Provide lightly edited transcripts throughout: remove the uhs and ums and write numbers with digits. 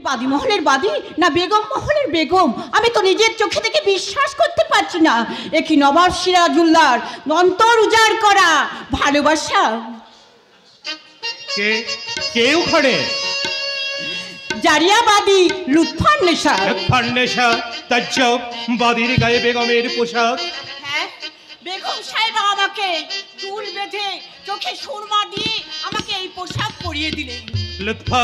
বাদী মহলের বাদী না বেগম মহলের বেগম আমি তো নিজের চোখে থেকে বিশ্বাস করতে পারছি না। এ কি নবাব সিরাজউল্লাহর অন্তর উজাড় করা ভালোবাসা? কে ওখানে? জারিয়াবাদী লুৎফান্নেসা। লুৎফান্নেসা তাজ্জব, বাদীর গায়ে বেগমের পোশাক। হ্যাঁ, বেগম সাহেবা আমাকে চুল বেঁধে চোখে সুরমা দিয়ে আমাকে এই পোশাক পরিয়ে দিলেন। লুৎফা,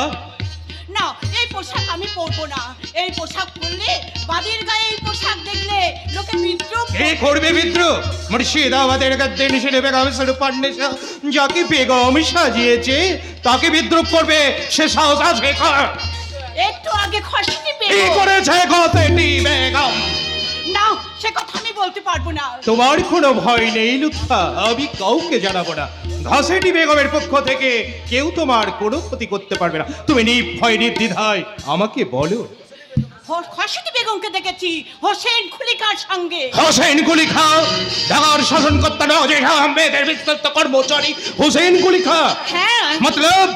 না, এই পোশাক আমি পরবো না। এই পোশাক পরলে, বাদীর গায়ে এই পোশাক দেখলে লোকে বিদ্রুপ করবে। বিদ্রুপ? মুর্শিদাবাদের গদ্দে নিশিনে বেগম লুৎফান্নেসা যাকে বেগম সাজিয়েছে তাকে বিদ্রুপ করবে সে সাহস আছে? একটু আগে খসনি কি করেছে গতেটি বেগম? না, সে কথা আমি বলতে পারবো না। তোমার কোনো ভয় নেই লুৎফা, আমি কাউকে জানাবো না। ঘাসেটি বেগমের পক্ষ থেকে কেউ তোমার কোনো ক্ষতি করতে পারবে না। তুমি নির্ভয় নির্দ্বিধায় আমাকে বলো। খসনি বেগমকে দেখেছি হোসেন কুলিখার সঙ্গে। হোসেন কুলিখা ঢাকার শাসনকর্তা নওয়াজ আহমেদের বিশ্বস্ত কর্মচারী হোসেন কুলিখা? হ্যাঁ। মতলব?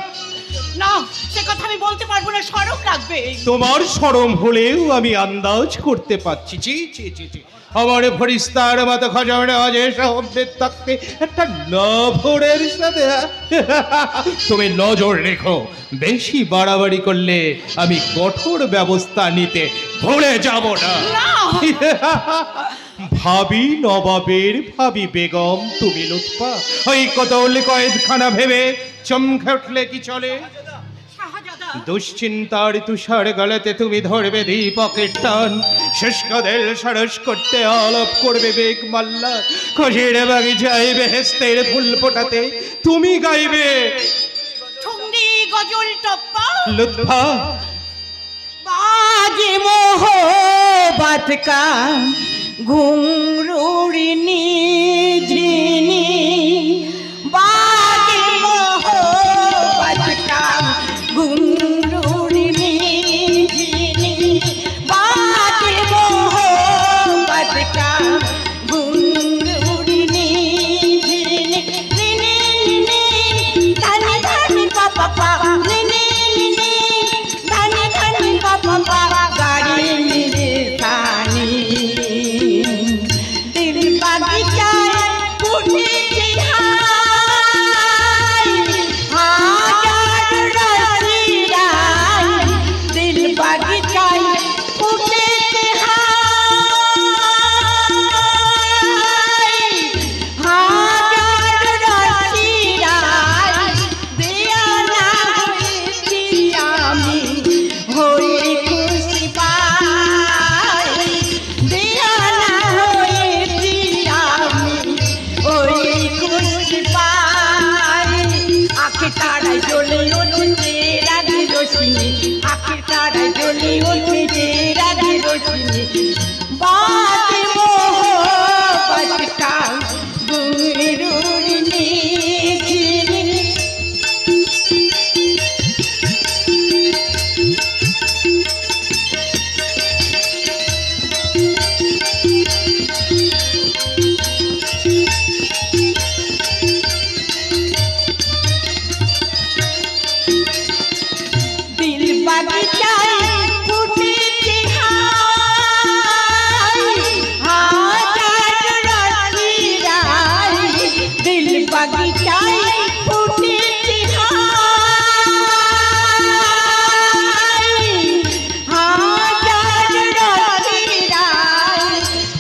না, সে কথা আমি বলতে পারবো না, শরম লাগবে। তোমার শরম হলেও আমি আন্দাজ করতে পারছি। জি জি জি জি, আমার ফরিস্তার মতো খজানা নওয়াজ আহমেদ থাকতে একটা নভরের সাথে তুমি নজর রেখো। বেশি বাড়াবাড়ি করলে আমি কঠোর ব্যবস্থা নিতে ভুলে যাব না। ভাবি নবাবের ভাবি বেগম তুমি লুৎফা, ওই কতল কয়েদখানা ভেবে চমকে উঠলে কি চলে? দুশ্চিন্তার তুষার গলাতে তুমি ধরবে দীপকের টান, শেষ কাদের সরস করতে আলাপ করবে বেগ মাল্লা, খোঁজের বাগিচায় বেহেস্তের ফুল ফোটাতে তুমি গাইবে ঠুংরি গজল টপ্পা। লুৎফা, बाजे मोहब्बत का घुंघरूनी झिनी, बाजे मोहब्बत का घुंघरूनी झिनी, बाजे मोहब्बत का घुंघरूनी झिनी, नी नी धनी धनी पापा नी नी धनी धनी पापा गाड़ी मेरे सानी, दिल बगीचाए फूटे हाय रसीराय, दिल बगीचाए फूटे हाय रसीराय, दिया ना दिया मी होई खुशी पाई, दिया ना होई दिया मी होई खुशी पाई, आँखें तारा জ্বলে উঠছে রাগে রোশনি, आँखें तारा জ্বলে উঠছে রাগে রোশনি, बात मोहब्बत का घुंघरूनी झिनी। दिल बगीचाए फूटे हाय रसीराय, दिल बगीचाए फूटे हाय रसीराय,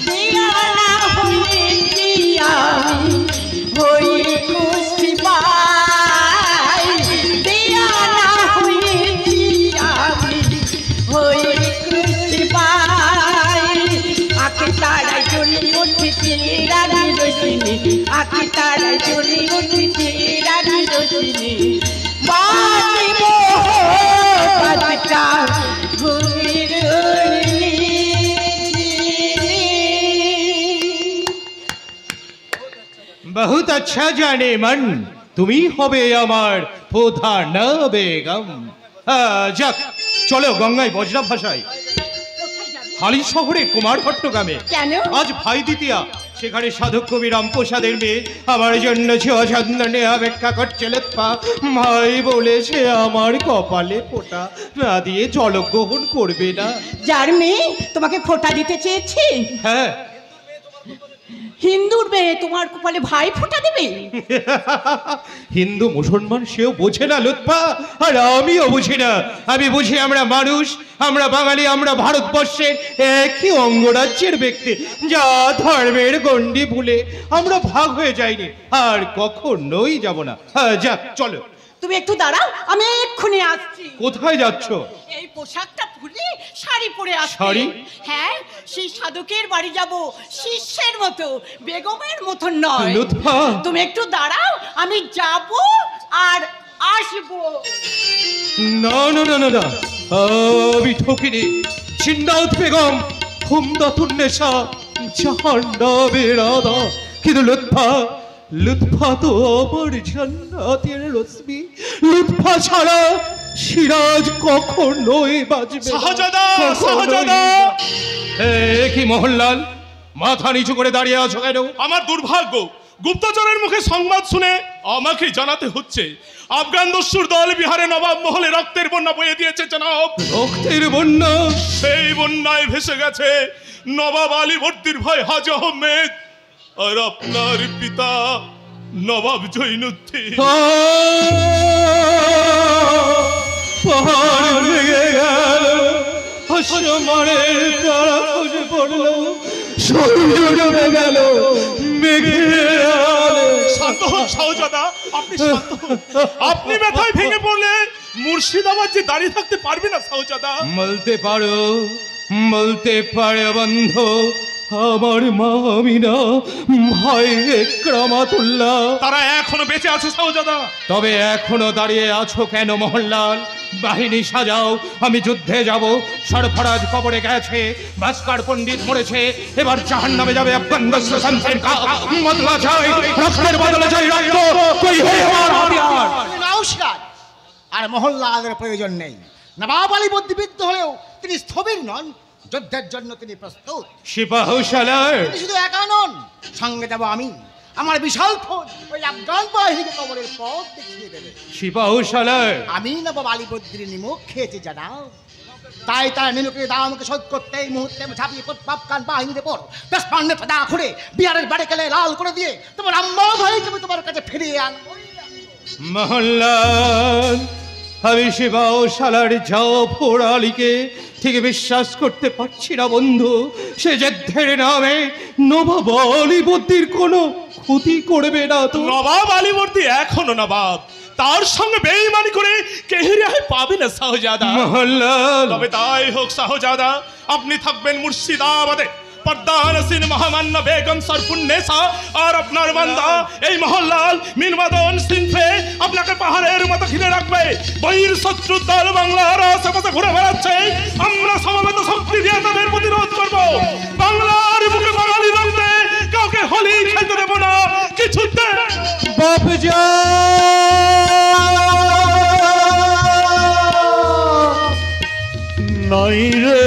दिया ना होई दिया होई खुशी पाई, दिया ना होई दिया होई खुशी पाई, आँखें तारा জ্বলে উঠছে রাগে রোশনি, आँखें तारा জ্বলে উঠছে রাগে রোশনি, बात मोहब्बत का घुंघरूनी झिनी। बहुत अच्छा जाने मन, তুমি হবে আমার প্রধান বেগম। যাক, চলো গঙ্গায় বজরা ভাষায়। হালি শহরে কুমারঘট্ট গ্রামে কেন? আজ ভাই দ্বিতীয়া, সেখানে সাধক কবি রামপ্রসাদের মেয়ে আমার জন্য ছোঁয়া অপেক্ষা করছে লুৎফা। মাই বলেছে আমার কপালে ফোঁটা না দিয়ে জলগ্রহণ করবে না। যার মেয়ে তোমাকে ফোঁটা দিতে চেয়েছে, হ্যাঁ, হিন্দুর মেয়ে তোমার কপালে ভাই ফোঁটা দেবে? হিন্দু মুসলমান সেও বোঝে না লুৎফা, আর আমিও বুঝি না। আমি বুঝি আমরা মানুষ, আমরা বাঙালি, আমরা ভারতবর্ষের একই অঙ্গরাজ্যের ব্যক্তি। যা ধর্মের গণ্ডি ভুলে আমরা ভাগ হয়ে যাইনি, আর কখনোই যাব না। হ্যাঁ, যাক, চলো। তুমি একটু দাঁড়াও, আমি এক্ষুনি আসছি। কোথায় যাচ্ছ? এই পোশাকটা খুলে শাড়ি পরে আসছি। শাড়ি? হ্যাঁ, সেই সাধকের বাড়ি যাব, শিষ্যের মতো, বেগমের মতো নয়। লুৎফা, তুমি একটু দাঁড়াও, আমি যাব আর আসবো। না না না না না, আমি ঠকিনি। জিন্দাত বেগম, হুমদাতুন্নেসা, জাহান্নামের আদা। কিন্তু লুৎফা, লুৎফা তো আমার জান্নাতের রশ্মি। লুৎফা ছাড়া সিরাজ কখনোই বাজবে না। শাহজাদা, কখনোই শাহজাদা! না। কি মোহনলাল, মাথা নিচু করে দাঁড়িয়ে আছো কেন? আমার দুর্ভাগ্য, গুপ্তচরের মুখে সংবাদ শুনে আমাকে জানাতে হচ্ছে আফগান দস্যুর দল বিহারে নবাব মহলে রক্তের বন্যা বয়ে দিয়েছে জনাব। রক্তের বন্যা? সেই বন্যায় ভেসে গেছে নবাব আলীবর্দীর ভাই হাজী আহমেদ আর আপনার পিতা নবাব জৈনুদ্দিন। পাহাড় ভেঙে গেল, আসমানের তারা খসে পড়ল, সূর্য ডুবে গেল মেঘের আড়ালে। শান্ত হন শাহজাদা, আপনি শান্ত হন। আপনি ব্যথায় ভেঙে পড়লে মুর্শিদাবাদ যে দাঁড়িয়ে থাকতে পারবে না শাহজাদা। বলতে পারে বন্ধু, আমার মা আমিনা, ভাই ইকরামাতুল্লাহ, তারা এখনো বেঁচে আছে শাহজাদা। তবে এখনো দাঁড়িয়ে আছো কেন মোহনলাল? বাহিনী সাজাও, আমি যুদ্ধে যাব। সরফরাজ কবরে গেছে, ভাস্কর পণ্ডিত মরেছে, এবার জাহান্নামে যাবে আফগান দস্যু শামসের বদলা চাই, রক্তের বদলা চাই রক্ত। কই হে আমার হাতিয়ার? নমস্কার। আর মোহনলালের প্রয়োজন নেই। নবাব আলীবর্দী বিদ্ধ হলেও তিনি স্থবির নন, যুদ্ধের জন্য তিনি প্রস্তুত। সিপাহসালার তিনি শুধু একা নন, সঙ্গে যাব আমি। আমার বিশাল ফৌজ ওই আফগান বাহিনীকে কবরের পথ দেখিয়ে দেবে। সিপাহসালার আমি নবাব আলীবর্দীর নিমুখ খেয়েছি জানাও, তাই তার নিমুখের দামকে শোধ করতে এই মুহূর্তে ঝাঁপিয়ে পড় আফগান বাহিনীর উপর। বেশ পান্ডে ফাদা খুঁড়ে বিহারের বাড়ি গেলে লাল করে দিয়ে তোমার আম্মা ভাইকে আমি তোমার কাছে ফিরিয়ে আনবো। মোহনলাল, আমি সিপাহসালার জাফর আলীকে ঠিক বিশ্বাস করতে পারছি না বন্ধু। সে যুদ্ধের নামে নবাব আলীবর্দীর কোনো ক্ষতি করবে না তো? নবাব আলীবর্দী এখনো নবাব, তার সঙ্গে বেঈমানি করে কেউ রেহাই পাবে না শাহজাদা। মোহনলাল, তবে তাই হোক শাহজাদা, আপনি থাকবেন মুর্শিদাবাদে। পর্দানসীন মহামান্য বেগম সরফুন্নেসা আর আপনার বান্দা এই মোহনলাল মিনবাদন সিনফে আপনাকে পাহাড়ের মতো ঘিরে রাখবে। বহির শত্রু দল বাংলার আশেপাশে ঘুরে বেড়াচ্ছে, আমরা সমবেত শক্তি দিয়ে তাদের প্রতিরোধ করব। বাংলার বুকে বাঙালি রক্তে কাউকে হোলি খেলতে দেব না কিছুতে। বাপজা নাই রে,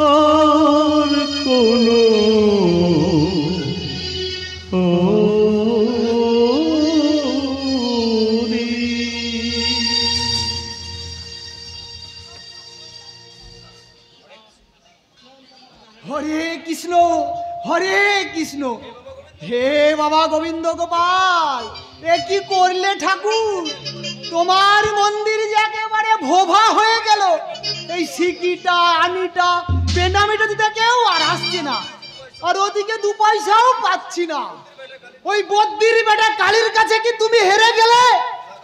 আর কোনো হরে কৃষ্ণ, হরে কৃষ্ণ। হে বাবা গোবিন্দ গোপাল, এ কি করলে ঠাকুর? তোমার মন্দির যে একেবারে ভোভা হয়ে গেল। এই সিকিটা আনিটা বেনামিটা দিতে কেউ আর আসছে না, আর ওদিকে দু পয়সাও পাচ্ছি না। ওই বদ্দির বেটা কালীর কাছে কি তুমি হেরে গেলে?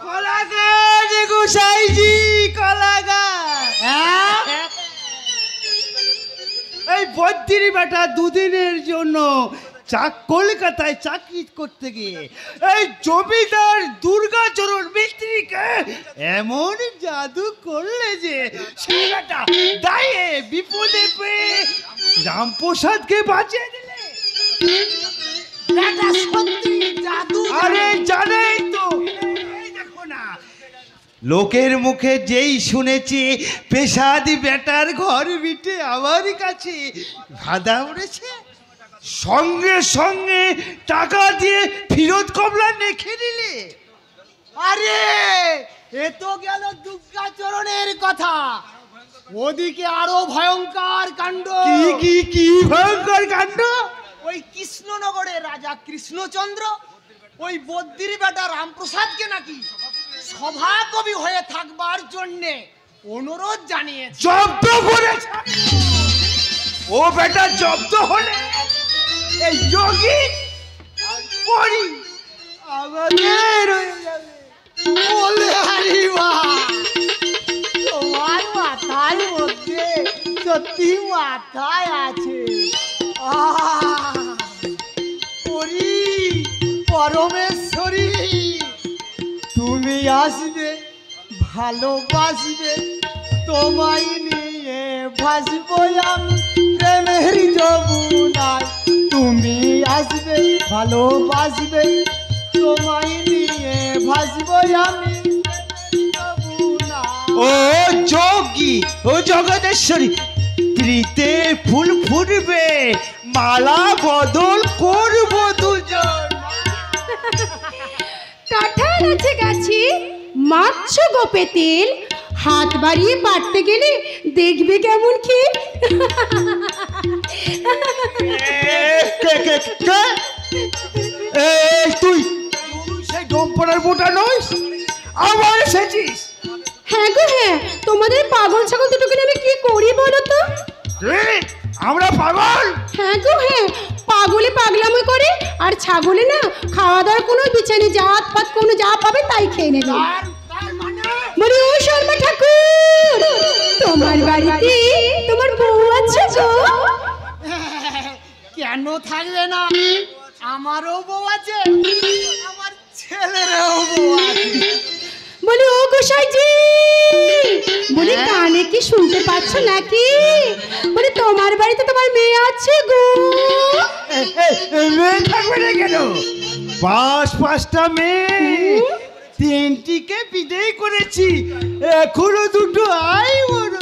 কলা গাছ গোসাইজি, কলা গাছ। এই বদ্রির বেটা দুদিনের জন্য কলকাতায় চাকরি করতে গিয়ে এই জমিদার দুর্গাচরণ মিস্ত্রিকে এমন জাদু করলে যে সে বেটা দায়ে বিপদে পেয়ে রামপ্রসাদকে বাঁচিয়ে দিলে। এটা সত্যি জাদু। আরে জানেই তো, এই দেখো না, লোকের মুখে যেই শুনেছি পেশাদি বেটার ঘর বিটে আমার কাছে ভাদা উড়েছে, সঙ্গে সঙ্গে টাকা দিয়ে ফিরত কমলা লিখে দিলে। আরে এ তো গেল দুর্গাচরণের কথা, ওদিকে আরো ভয়ঙ্কর কাণ্ড। কি কি কি ভয়ঙ্কর কাণ্ড? ওই কৃষ্ণনগরের রাজা কৃষ্ণচন্দ্র ওই বদ্রির বেটা রামপ্রসাদকে নাকি সভাকবি হয়ে থাকবার জন্যে অনুরোধ জানিয়েছে। জব্দ করেছে। ও বেটা জব্দ হলে এই যোগী আর পরি আমাদের হয়ে যাবে। বলে হারিবা, তোমার মাথার মধ্যে সত্যি মাথায় আছে। পরি, পরমেশ্বরী, তুমি আসবে, ভালোবাসবে, তোমায় নিয়ে ভাসবো আমি প্রেমের যমুনায়। তুমি আসবে, ভালোবাসবে, তোমায় নিয়ে ভাসবো আমি ও যোগী, ও জগতেশ্বরী, প্রীতে ফুল ফুটবে, মালা বদল করবো দুজন। কাঁঠাল আছে গাছে, মাছ গোপে তেল, হাত বাড়িয়ে পারতে গেলে দেখবে কেমন খেয়ে। তুই সেই ডম্পনার বোটা নইস, আবার এসেছিস? হ্যাঁ গো হ্যাঁ, তোমাদের পাগল ছাগল দুটোকে নিয়ে আমি কি করি বলো তো? আমরা পাগল? হ্যাঁ গো হ্যাঁ, পাগলে পাগলামো করে আর ছাগলে না খাওয়া দাওয়ার কোনো বিচার নেই, জাত পাত কোনো যা পাবে তাই খেয়ে নেবে। বলি ও শর্মা ঠাকুর, তোমার বাড়িতে তোমার বউ আছে গো? কেন থাকবে না, আমারও বউ আছে, আমার ছেলেরও বউ আছে। বলি ও গোসাইজি, বলি কানে কি শুনতে পাচ্ছ নাকি? বলি তোমার বাড়িতে তোমার মেয়ে আছে গো? মেয়ে থাকবে না কেন? পাঁচটা মেয়ে, তিনটিকে বিদায় করেছি, এখনো দুটো আই বড়।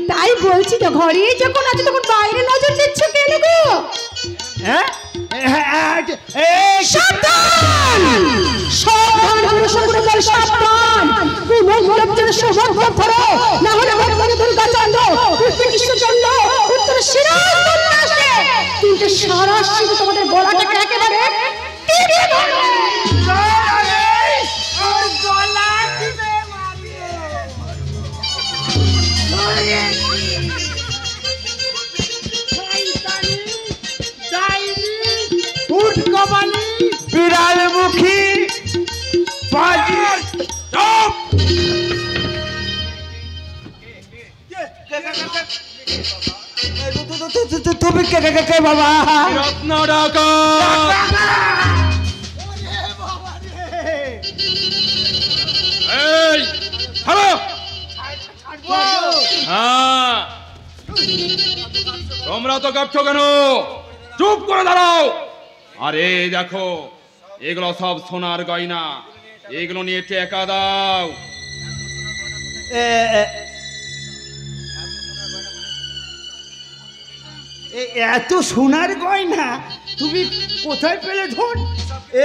তাই বলছি তো, ঘরে যখন আছে তখন বাইরে নজর দিচ্ছ কেন গো? হ্যাঁ, সাবধান, সাবধান করে সকলে বল সাবধান। কুমঙ্গলের জন্য সৌভাগ্য ধরো, না হলে বর্তমানে দুর্গাচন্দ্র, পূর্বে কৃষ্ণচন্দ্র, উত্তরে সিরাজদৌল্লা আসে, কিন্তু সরাসরি তোমাদের গলাটাকে একেবারে টিপিয়ে ধরবে। বিড়াল মুখী বাজি। চুপ! তুমি কে বাবা? রত্ন ডাকা! এই থামো! হ্যাঁ, তোমরা তো কাঁপছো কেন? চুপ করে দাঁড়াও। আরে দেখো, এগুলো সব সোনার গয়না, এগুলো নিয়ে টাকা দাও। এত সোনার গয়না তুমি কোথায় পেলে ধন?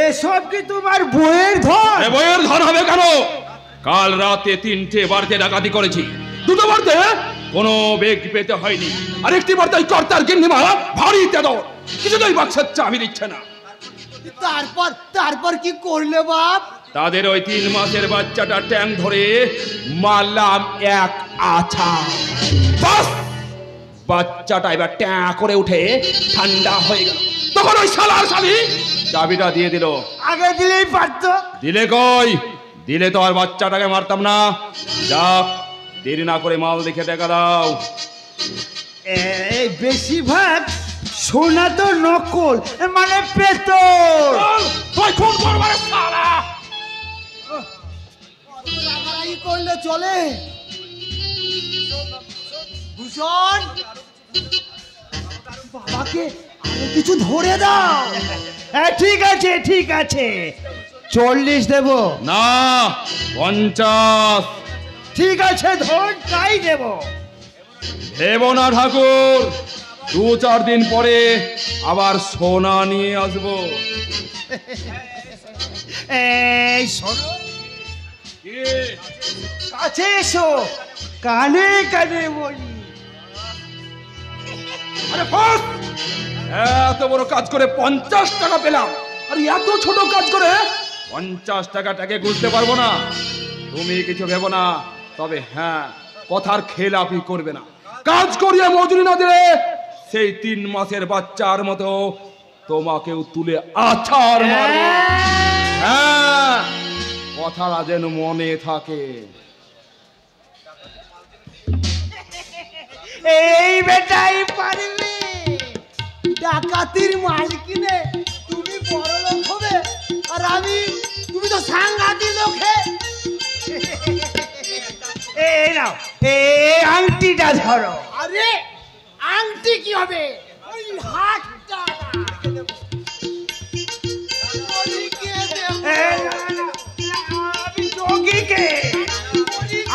এসব কি তোমার বইয়ের ধন? এ বইয়ের ধন হবে কেন? কাল রাতে 3টে বাড়িতে ডাকাতি করেছি, 2টো বাড়িতে কোনো বেগ পেতে হয়নি, আর একটি বাড়িতে কর্তার গিন্নিমা ভারী তেদর, কিছুতেই বাক্সের চাবি দিচ্ছে না। তারপর কি করলে বাপ? তাদের ওই 3 মাসের বাচ্চাটা ট্যাং ধরে মারলাম এক আছা। বাস, বাচ্চাটা এবার ট্যাঁ করে উঠে ঠান্ডা হয়ে গেল। তখন ওই শালার শালি চাবিটা দিয়ে দিল। আগে দিলেই পারতো। দিলে কই? দিলে তো আর বাচ্চাটাকে মারতাম না। যাক, দেরি না করে মাল দেখে দেখা দাও। এই বেশিরভাগ সোনা তো নকল, মানে পেতল। তুই খুন করবার সালা। রাগারাগি করলে চলে? ভূষণ, বাবাকে আরো কিছু ধরে দাও। হ্যাঁ ঠিক আছে ঠিক আছে, 40 দেব না 50। ঠিক আছে ধর, তাই দেব। ভেবো না ঠাকুর, 2-4 দিন পরে আবার সোনা নিয়ে আসবো। এই শোনো, কাছে এসো, কানে কানে বলি। আরে বস, এত বড় কাজ করে 50 টাকা পেলাম, আর এত ছোট কাজ করে 50 টাকাটাকে বুঝতে পারবো না। তুমি কিছু ভেবো না, তবে হ্যাঁ, কথার খেলাপি করবে না। কাজ করিয়ে মজুরি না দিলে সেই 3 মাসের বাচ্চার মতো তোমাকেও তুলে আছাড় মারবো। হ্যাঁ, কথাটা যেন মনে থাকে। এই বেটাই পারবে। ডাকাতির মালকিনে তুমি বড় লোক হবে, আর আমি, তুমি তো সাংঘাতিক লোকে। এই নাও, এই আংটিটা ধরো। আরে আংটি কি হবে? ওই হাতটা এই না, না, আমি যোগীকে,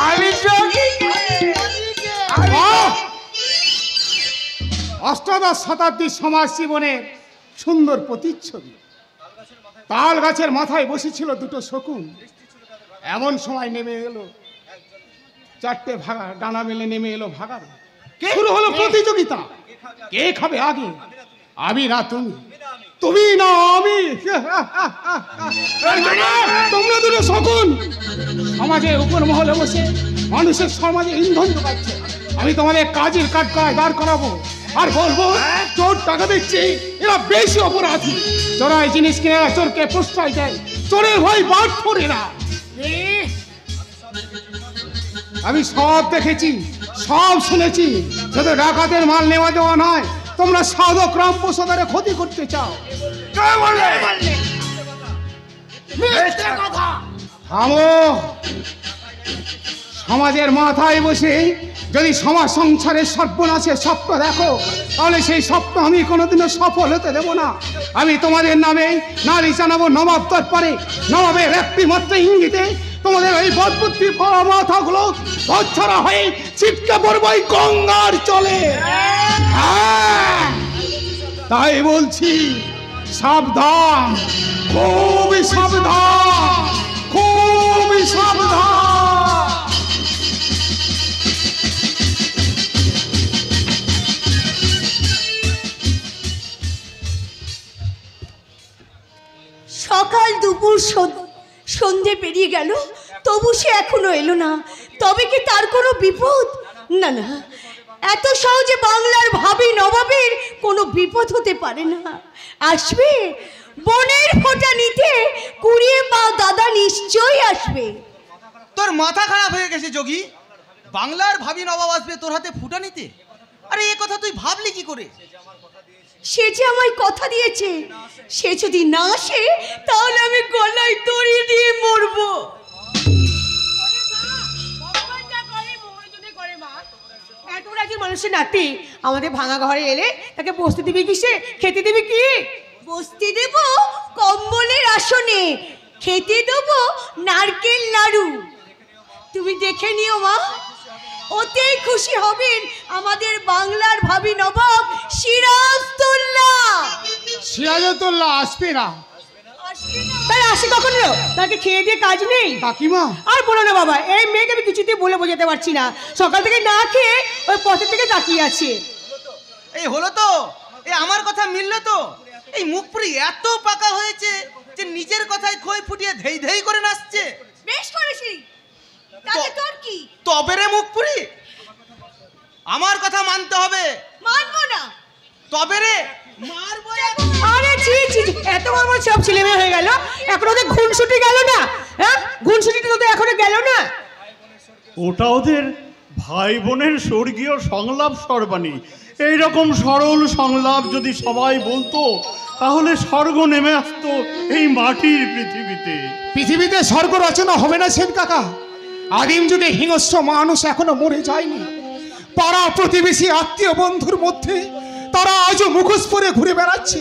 আমি যোগীকে। অষ্টাদশ শতাব্দীর সমাজ জীবনের সুন্দর প্রতিচ্ছবি। তাল গাছের মাথায় বসেছিল দুটো শকুন। এমন সময় নেমে এলো 4টে ভাগা, ডানা মেলে নেমে এলো ভাগার। শুরু হলো প্রতিযোগিতা, কে খাবে আগে, আমি না তুমি, তুমি না আমি। তোমরা দুটো শকুন সমাজে উপর মহলে বসে মানুষের সমাজে ইন্ধন যোগাচ্ছে। আমি তোমাদের কাজের কাঠগড়ায় দাঁড় করাবো আর বলবো, চোর টাকা দিচ্ছে, এরা বেশি অপরাধী। চোরাই জিনিস কিনে এরা চোরকে প্রশ্রয় দেয়, চোরের ভয় বাদ পড়ে না। আমি সব দেখেছি, সব শুনেছি। শুধু ডাকাতের মাল নেওয়া দেওয়া নয়, তোমরা সাধক রামপ্রসাদের ক্ষতি করতে চাও। থামো। সমাজের মাথায় বসে যদি সমাজ সংসারের সর্বনাশের স্বপ্ন দেখো, তাহলে সেই স্বপ্ন আমি কোনোদিনও সফল হতে দেব না। আমি তোমাদের নামে নারী জানাবো নবাব দরবারে। নবাবের একটি মাত্র ইঙ্গিতে তোমাদের ওই বদবুদ্ধি পড়া মাথাগুলো বচ্ছরা হয়ে ছিটকে পড়বে গঙ্গার চলে। হ্যাঁ, তাই বলছি, সাবধান, খুবই সাবধান, খুবই সাবধান। সকাল দুপুর সন্ধে পেরিয়ে গেল, তবু সে এখনো এলো না। তবে কি তার কোনো বিপদ? না না, এত সহজে বাংলার ভাবি নবাবের কোনো বিপদ হতে পারে না। আসবে বনের ফোঁটা নিতে, কুড়িয়ে পা দাদা নিশ্চয়ই আসবে। তোর মাথা খারাপ হয়ে গেছে যোগী, বাংলার ভাবি নবাব আসবে তোর হাতে ফুটা নিতে? আরে এ কথা তুই ভাবলি কি করে? সে যে আমায় কথা দিয়েছে, সে যদি না আসে তাহলে আমি গলায় দড়ি দিয়ে মরবো। মানুষের নাতি আমাদের ভাঙা ঘরে এলে তাকে বসতে দিবি কিসে, খেতে দিবি কি? বসতে দেব কম্বলের আসনে, খেতে দেব নারকেল নাড়ু। তুমি দেখে নিও মা, ওতেই খুশি হবেন আমাদের বাংলার ভাবি নবাব সিরাজদৌল্লা। সিরাজদৌল্লা আসবে না? তাই আসে কখনো? তাকে খেয়ে দিয়ে কাজ নেই কাকিমা। আর বলো না বাবা, এই মেয়েকে আমি কিছুতে বলে বোঝাতে পারছি না। সকাল থেকে না খেয়ে ওই পথের থেকে তাকিয়ে আছে। এই হলো তো, এই আমার কথা মিললো তো। এই মুখপুরি এত পাকা হয়েছে যে নিজের কথায় খই ফুটিয়ে ধেই ধেই করে নাচছে। বেশ করেছি, তাতে তোর কি? তবে রে মুখপুরি, আমার কথা মানতে হবে। মানবো না। তবে রে মারবো। আরে ছি ছি, এত আমার সব ছেলে মেয়ে হয়ে গেল, এখন ওদের ঘুনসুটি গেল না? হ্যাঁ, ঘুনসুটিটা তো এখনো গেল না। ওটা ওদের ভাই বোনের স্বর্গীয় সংলাপ সর্বাণী, এইরকম সরল সংলাপ যদি সবাই বলতো তাহলে স্বর্গ নেমে আসতো এই মাটির পৃথিবীতে। পৃথিবীতে স্বর্গ রচনা হবে না সেন কাকা। আদিম যুগে হিংস্র মানুষ এখনো মরে যায়নি। পাড়া প্রতিবেশী আত্মীয় বন্ধুর মধ্যে তারা আজও মুখোশ পরে ঘুরে বেড়াচ্ছে।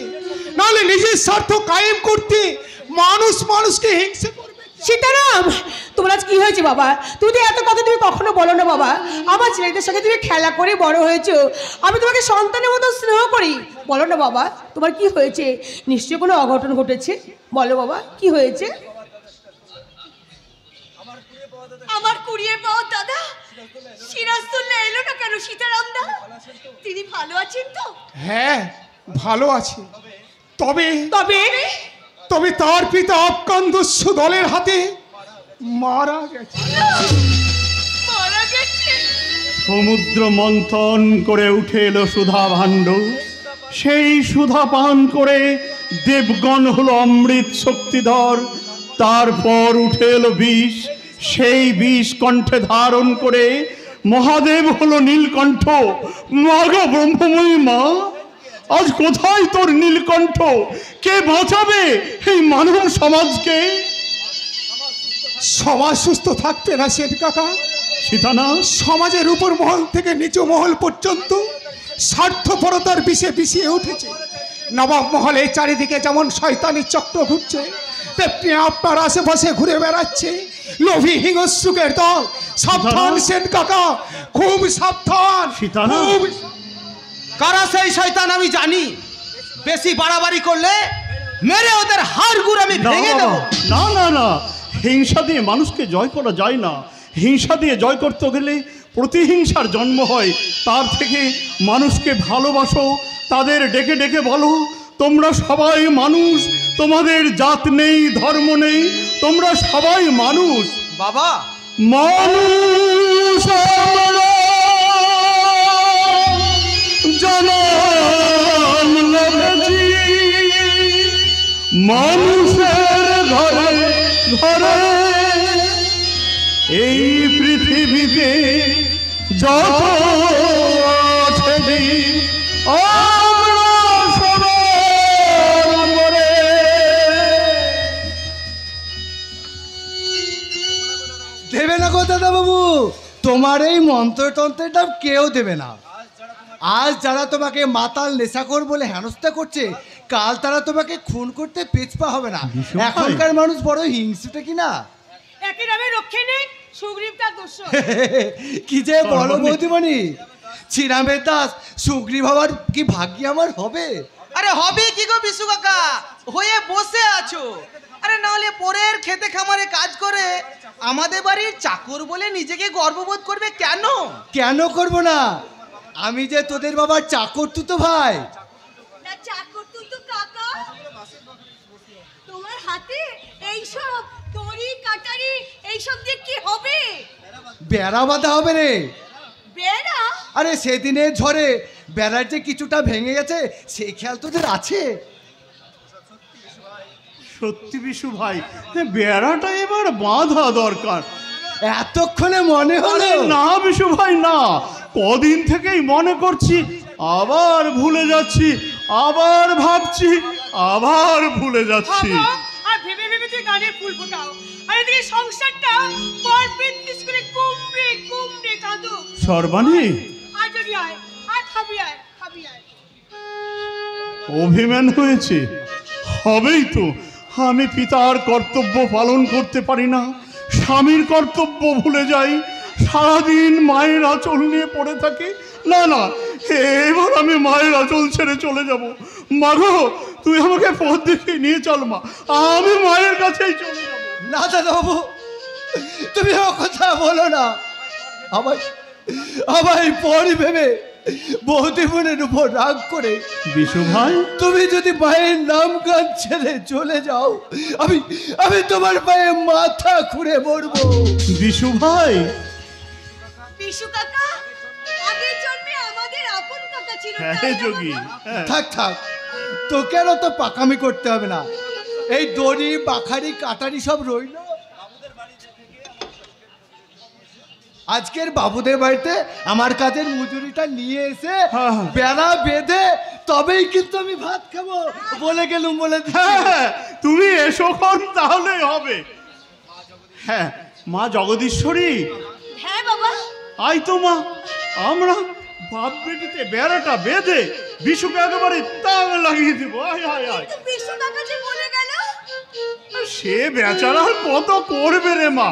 নাহলে নিজের স্বার্থ কায়েম করতে মানুষ মানুষকে হিংসে করবে। সীতারাম, তোমার আজ কি হয়েছে বাবা? তুমি তো এত কথা তুমি কখনো বলো না বাবা। আমার ছেলেদের সঙ্গে তুমি খেলা করে বড় হয়েছো, আমি তোমাকে সন্তানের মতো স্নেহ করি। বলো না বাবা, তোমার কি হয়েছে? নিশ্চয়ই কোনো অঘটন ঘটেছে। বলো বাবা, কি হয়েছে? আমার কুড়িয়ে পাওয়া দাদা সিরাজদৌল্লা এলো না কেন সীতারাম দা? তিনি ভালো আছেন তো? হ্যাঁ, ভালো আছে। তবে তবে তবে তার পিতা আফগান দস্যু দলের হাতে মারা গেছে। মারা গেছে? সমুদ্র মন্থন করে উঠে এলো সুধা ভাণ্ড। সেই সুধা পান করে দেবগণ হলো অমৃত শক্তিধর। তারপর উঠে এলো বিষ। সেই বিষ কণ্ঠে ধারণ করে মহাদেব হলো নীলকণ্ঠ। মা গো ব্রহ্মময়ী মা, আজ কোথায় তোর নীলকণ্ঠ? কে বাঁচাবে এই মানব সমাজকে? সমাজ সুস্থ থাকবে না সেন কাকা। সীতানা, সমাজের উপর মহল থেকে নিচু মহল পর্যন্ত স্বার্থপরতার বিষে বিষিয়ে উঠেছে। নবাব মহলে চারিদিকে যেমন শয়তানি চক্র ঘুরছে, তেমনি আপনার আশেপাশে ঘুরে বেড়াচ্ছে লোভী হিংস্রুকের দল। সাবধান সেন কাকা, খুব সাবধান। সীতানা, খুব- কারা সেই শয়তান আমি জানি। বেশি বাড়াবাড়ি করলে মেরে ওদের হাড়গুড় আমি না ভেঙে দেবো। না না না, হিংসা দিয়ে মানুষকে জয় করা যায় না। হিংসা দিয়ে জয় করতে গেলে প্রতিহিংসার জন্ম হয়। তার থেকে মানুষকে ভালোবাসো, তাদের ডেকে ডেকে বলো তোমরা সবাই মানুষ, তোমাদের জাত নেই, ধর্ম নেই, তোমরা সবাই মানুষ। বাবা, মানুষ আমরা জনম লভেছি, মানুষের ঘরে ঘরে এই পৃথিবীতে যত আছে জীব, আমরা সবার মরে। দেবে না গো দাদা বাবু, তোমার এই মন্ত্রতন্ত্রটা কেউ দেবে না। আজ যারা তোমাকে মাতাল নেশাখোর বলে হেনস্থা করছে, কাল তারা তোমাকে খুন করতে পেছপা হবে না। এখনকার মানুষ বড় হিংসুটে কিনা। একই নামে রক্ষে নেই, সুগ্রীব তার দোষ। কি যে বলো বৌদিমণি, শ্রীরামের দাস সুগ্রীব হওয়ার কি ভাগ্য আমার হবে? আরে হবে কি গো বিশু কাকা, হয়ে বসে আছো। আরে নাহলে পরের খেতে খামারে কাজ করে আমাদের বাড়ির চাকর বলে নিজেকে গর্ববোধ করবে কেন? কেন করব না? আমি যে তোদের বাবার চাকর তুতো ভাই। না চাকর তুই তো কাকা, তোমার হাতে এইসব দড়ি কাটারি এইসব দিয়ে কি হবে? বেড়া বাঁধা হবে রে। বেড়া? আরে সেদিনের ঝড়ে বেড়ার যে কিছুটা ভেঙে গেছে সেই খেয়াল তোদের আছে? সত্যি বিশু ভাই, বেড়াটা এবার বাঁধা দরকার। এতক্ষণে মনে হলো? আরে না বিশু ভাই না, কদিন থেকেই মনে করছি, আবার ভুলে যাচ্ছি, আবার ভাবছি, আবার ভুলে যাচ্ছি। আর ভেবে ভেবে তুই গানের ফুল ফোটাও, আর এদিকে সংসারটা পর বিদ্যুৎ করে কুমড়ে কুমড়ে কাঁদো। সর্বাণী, আর যদি আয়, আর খাবি আয়, খাবি আয়। অভিমান হয়েছে, হবেই তো। আমি পিতার কর্তব্য পালন করতে পারি না, স্বামীর কর্তব্য ভুলে যাই, সারাদিন মায়ের আঁচল নিয়ে পড়ে থাকি। না না, এবার আমি মায়ের আঁচল ছেড়ে চলে যাব। মা গো, তুই আমাকে পথ দেখিয়ে নিয়ে চল মা, আমি মায়ের কাছেই চলে যাব। না দাদা বাবু, তুমি ও কথা বলো না। আমায় পরই ভেবে বৌদি বোনের উপর রাগ করে বিশু ভাই, তুমি যদি মায়ের নাম গান ছেড়ে চলে যাও, আমি তোমার পায়ে মাথা খুঁড়ে মরবো। বিশু ভাই, বিশু কাকা আগের জন্মে আমাদের আপন কাকা ছিল। হ্যাঁ তাই না যোগী, বাবা? হ্যাঁ। থাক, তোকে আর তো পাকামি করতে হবে না। এই দড়ি বাখারি কাটারি সব রইল। আজকের বাবুদের বাড়িতে আমার কাজের মজুরিটা নিয়ে এসে হ্যাঁ। বেড়া বেঁধে তবেই কিন্তু আমি ভাত খাবো বলে গেলুম, বলে দিচ্ছি। হ্যাঁ, তুমি এসো কোন তাহলেই হবে। হ্যাঁ মা জগদীশ্বরী, হ্যাঁ বাবা, আই তো মা, আমরা বাপ বেটিতে বেড়াটা বেঁধে বিশুকে একেবারে তাল লাগিয়ে দিব। আয় আয় আয়, বিশু কাকা যে বলে গেল। সে বেচারা কত করবে রে মা।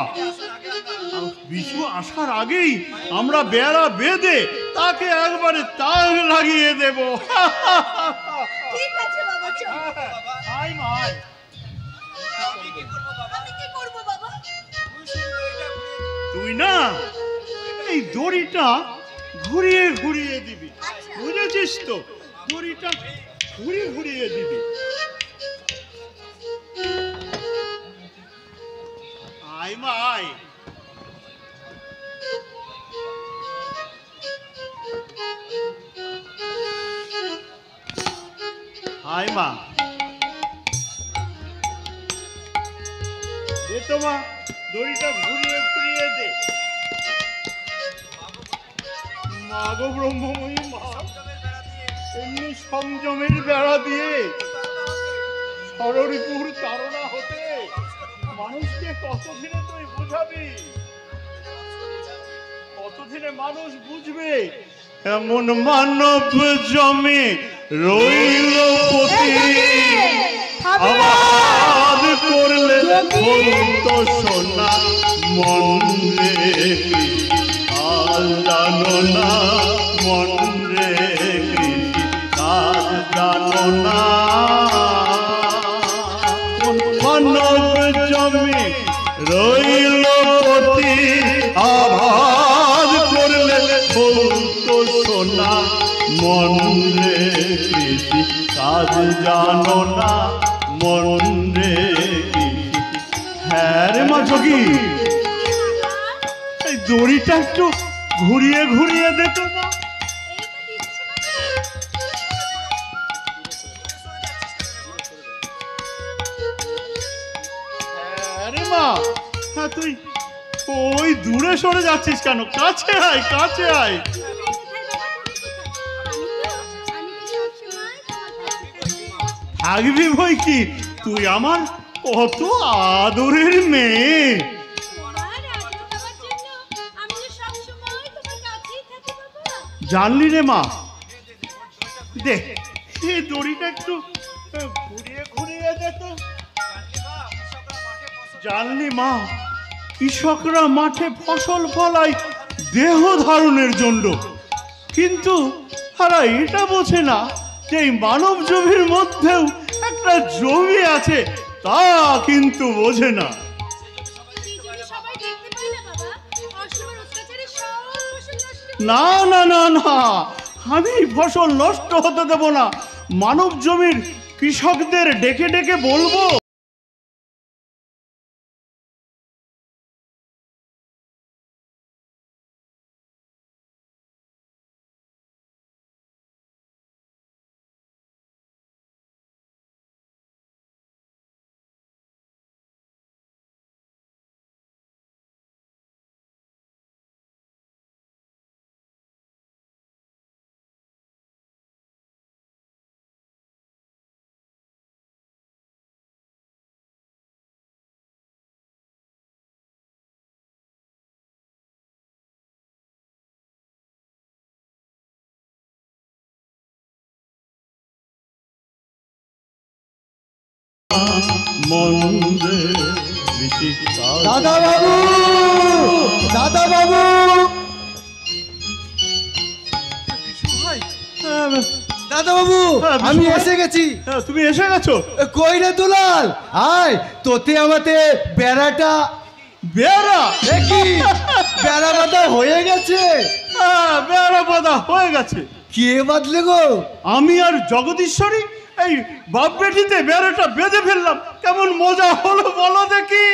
বিশু আসার আগেই আমরা বেড়া বেঁধে তাকে একবারে তাল লাগিয়ে দেব। ঠিক আছে বাবা, চল। আয় মা আয়। আমি কি করব বাবা? তুই না এই দড়িটা ঘুরিয়ে ঘুরিয়ে দিবি, বুঝেছিস তো? দড়িটা ঘুরিয়ে ঘুরিয়ে দিবি। আয় মা আয়। আয় মা, দে তো মা, দড়িটা ঘুরিয়ে ঘুরিয়ে দে। মা গো ব্রহ্মময়ী মা, এমনি সংযমের বেড়া দিয়ে ষড়রিপুর তাড়না হতে মানুষকে কতদিনে তুই বুঝাবি? কতদিনে মানুষ বুঝবে? এমন মানব জমে রইল পতি, আবাদ করলে বলতো সোনা মন রে, আর জানো না মন রে, আর জানো না মানব জমে রইল পতি, আবাদ করলে বলতো সোনা মন রে, কাজ জানো না মন রে। হ্যাঁ রে মা যোগী, এই দড়িটা একটু ঘুরিয়ে ঘুরিয়ে দে তো মা। হ্যাঁ রে মা, হ্যাঁ তুই ওই দূরে সরে যাচ্ছিস কেন? কাছে আয়, কাছে আয়। থাকবি বই কি, তুই আমার কত আদরের মেয়ে। জানলি রে মা, দেখ এই দড়িটা একটু ঘুরিয়ে ঘুরিয়ে দে তো। জানলি মা, কৃষকরা মাঠে ফসল ফলায় দেহ ধারণের জন্য, কিন্তু তারা এটা বোঝে না যে এই মানব জমির মধ্যেও একটা জমি আছে, তা কিন্তু বোঝে না। না না না না, আমি ফসল নষ্ট হতে দেব না। মানব জমির কৃষকদের ডেকে ডেকে বলবো, মন্দে দাদা বাবু, দাদা বাবু, দাদা বাবু, আমি এসে গেছি। তুমি এসে গেছো? কই রে দুলাল, আয় তোতে আমাতে বেড়াটা। বেড়া দেখি বেড়া বাঁধা হয়ে গেছে। বেড়া বাঁধা হয়ে গেছে। কে বাঁধলে গো? আমি আর জগদীশ্বরী এই বাপ বেটিতে বেড়াটা বেঁধে ফেললাম। কেমন মজা হলো বলো দেখি।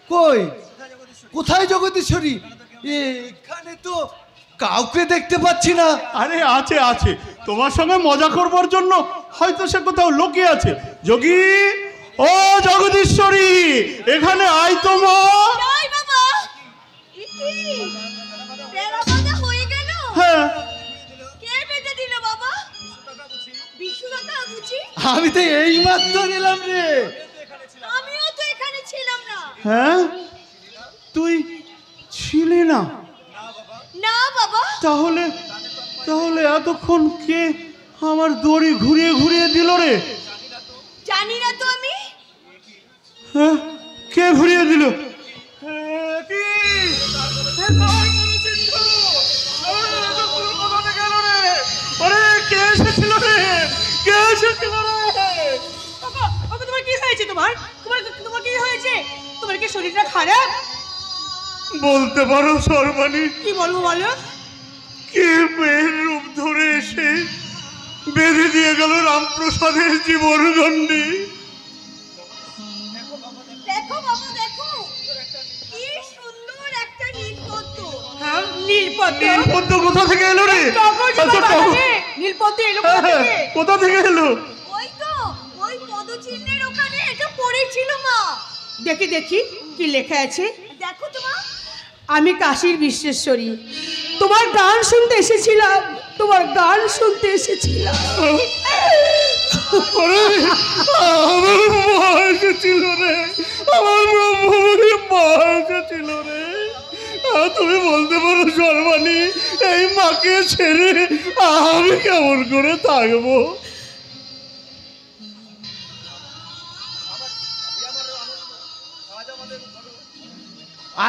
কই, কোথায় জগদীশ্বরী? এখানে তো কাউকে দেখতে পাচ্ছি না। আরে আছে আছে, তোমার সঙ্গে মজা করবার জন্য হয়তো সে কোথাও লুকিয়ে আছে। যোগী, ও জগদীশ্বরী, এখানে আয় তো মা। আমি তো এই মাত্র এলাম রে। আমিও তো এখানে ছিলাম না। হ্যাঁ, তুই ছিলি না? না বাবা। তাহলে তাহলে এতক্ষণ কে আমার দড়ি ঘুরিয়ে ঘুরিয়ে দিল রে? জানি না তো আমি। হ্যাঁ, কে ঘুরিয়ে দিল? কে এসেছিল রে? কে এসেছিল রে? তোমার কি হয়েছে? তোমার কি হয়েছে? তোমার কি শরীরটা খারাপ? বলতে পারো সর্বাণী? কি বলবো বলো। কে মেয়ের রূপ ধরে এসে বেঁধে দিয়ে গেল রামপ্রসাদের জীবন গণ্ডি। দেখো বাবা, দেখো কি সুন্দর একটা নীলপদ্ম। হ্যাঁ, নীলপদ্ম কোথা থেকে এলো রে? নীলপদ্ম এলো কোথা থেকে? কোথা থেকে এলো? ওই তো ওই পদচিহ্নের ওখানে এটা পড়েছিল মা। দেখি দেখি কি লেখা আছে। দেখো তোমা। আমি কাশীর বিশ্বেশ্বরী, তোমার গান শুনতে এসেছিলাম, তোমার গান শুনতে এসেছিলাম। আমার মা এসেছিল রে, আমার ব্রহ্মমুখী মা এসেছিল রে। তুমি বলতে পারো সর্বাণী, এই মাকে ছেড়ে আমি কেমন করে থাকবো?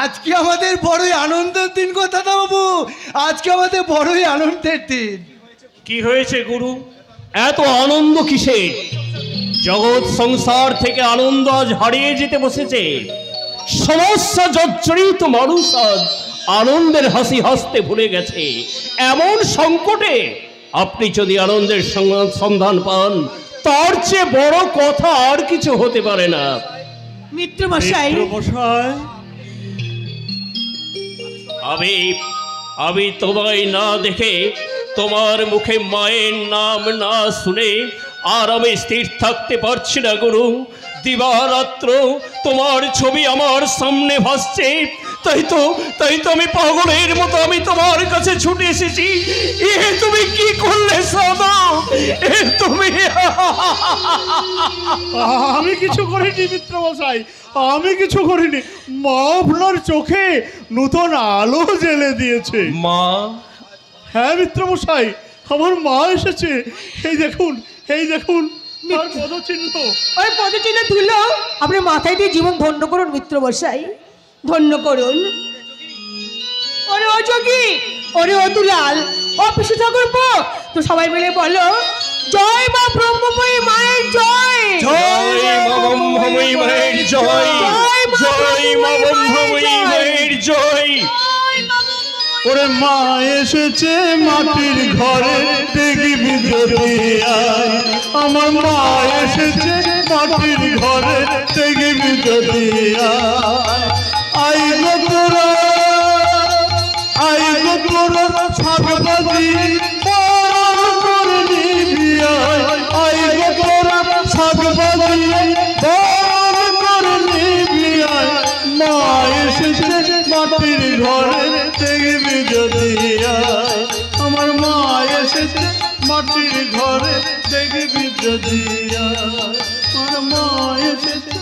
আজকে আমাদের বড়ই আনন্দের দিন গো দাদা বাবু, আজকে আমাদের বড়ই আনন্দের দিন। কি হয়েছে গুরু, এত আনন্দ কিসে? জগৎ সংসার থেকে আনন্দ আজ হারিয়ে যেতে বসেছে। সমস্যা জর্জরিত মানুষ আজ আনন্দের হাসি হাসতে ভুলে গেছে। এমন সংকটে আপনি যদি আনন্দের সন্ধান পান, তার চেয়ে বড় কথা আর কিছু হতে পারে না। মিত্রমশাই, আমি তোমায় না দেখে, তোমার মুখে মায়ের নাম না শুনে আর আমি স্থির থাকতে পারছি না গুরু। দিবারাত্র তোমার ছবি আমার সামনে ভাসছে, তাই তো আমি পাগলের মতো আমি তোমার কাছে ছুটে এসেছি। তুমি কি করলে সাদা? তুমি আমি কিছু করিনি মিত্রমশাই, আমি কিছু করিনি। মা আপনার চোখে নতুন আলো জেলে দিয়েছে। মা? হ্যাঁ মিত্রমশাই, আমার মা এসেছে। এই দেখুন, এই দেখুন তার পদচিহ্ন। ওই পদচিহ্ন তুলো আপনি মাথায় দিয়ে জীবন ধন্য করুন মিত্রমশাই, ধন্য করুন। ওরে ও যোগী, ওরে ও দুলাল, ও পিসি ঠাকুরপো, তো সবাই মিলে বলো জয় মা ব্রহ্মময়ী মায়ের জয়। জয় মা ব্রহ্মময়ী মায়ের জয়, জয় মা ব্রহ্মময়ী মায়ের জয়। ওরে মা এসেছে মাটির ঘরে, দেখবি যদি আয়। আমার মা এসেছে মাটির ঘরে, দেখবি যদি আয়। আই গো তোরা, আই গো তোরা ছাগবাজি বরণ করে নিবি আয়। আই গো তোরা ছাগবাজি বরণ করে নিবি আয়। মা এসেছে মাটির ঘরে, দেখবি যদি আয়। আমার মা এসেছে মাটির ঘরে, দেখবি যদি আয়। আমার মা এসেছে